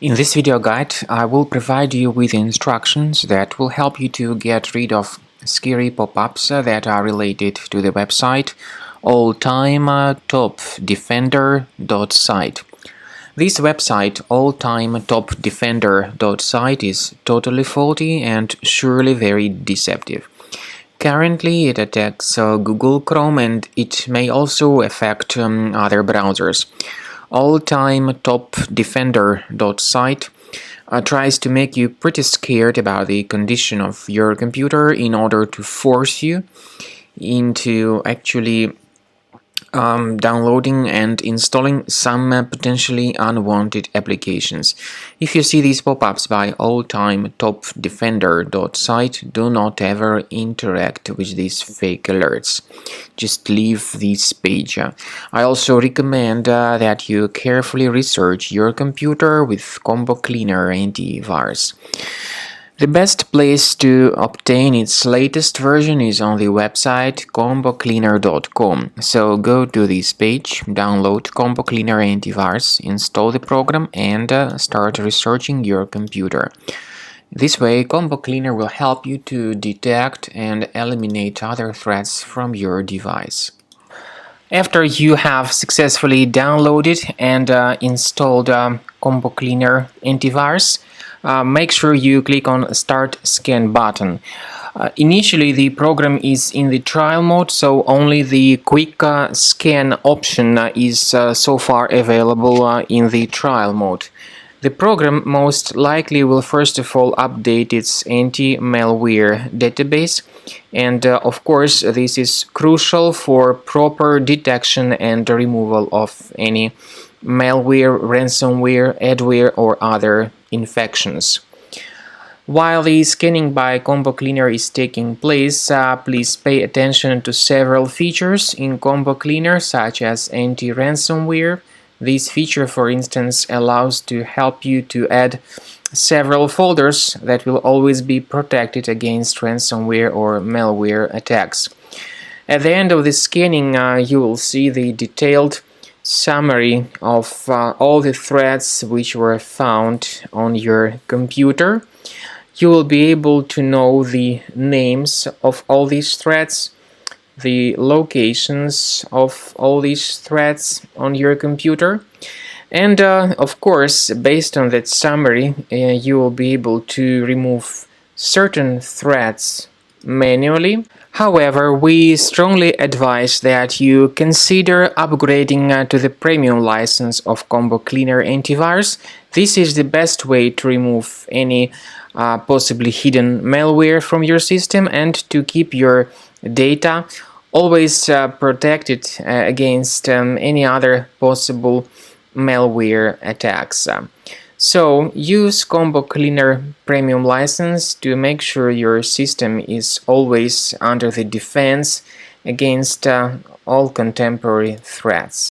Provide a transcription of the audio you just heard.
In this video guide, I will provide you with instructions that will help you to get rid of scary pop-ups that are related to the website Alltimetopdefender.site. This website, Alltimetopdefender.site, is totally faulty and surely very deceptive. Currently, it attacks Google Chrome and it may also affect other browsers. Alltimetopdefender.site tries to make you pretty scared about the condition of your computer in order to force you into actually downloading and installing some potentially unwanted applications. If you see these pop-ups by Alltimetopdefender.site, do not ever interact with these fake alerts. Just leave this page. I also recommend that you carefully research your computer with Combo Cleaner antivirus. The best place to obtain its latest version is on the website combocleaner.com. So go to this page, download Combo Cleaner antivirus, install the program and start researching your computer. This way, Combo Cleaner will help you to detect and eliminate other threats from your device. After you have successfully downloaded and installed Combo Cleaner antivirus, make sure you click on Start Scan button. Initially, the program is in the trial mode, so only the quick scan option is so far available in the trial mode. The program most likely will first of all update its anti-malware database, and of course this is crucial for proper detection and removal of any malware, ransomware, adware or other infections. While the scanning by Combo Cleaner is taking place, please pay attention to several features in Combo Cleaner such as anti-ransomware. This feature, for instance, allows to help you to add several folders that will always be protected against ransomware or malware attacks. At the end of the scanning, you will see the detailed summary of all the threats which were found on your computer. You will be able to know the names of all these threats, the locations of all these threats on your computer, and of course, based on that summary, you will be able to remove certain threats manually. However, we strongly advise that you consider upgrading to the premium license of Combo Cleaner antivirus. This is the best way to remove any possibly hidden malware from your system and to keep your data always protected against any other possible malware attacks. So use Combo Cleaner Premium license to make sure your system is always under the defense against all contemporary threats.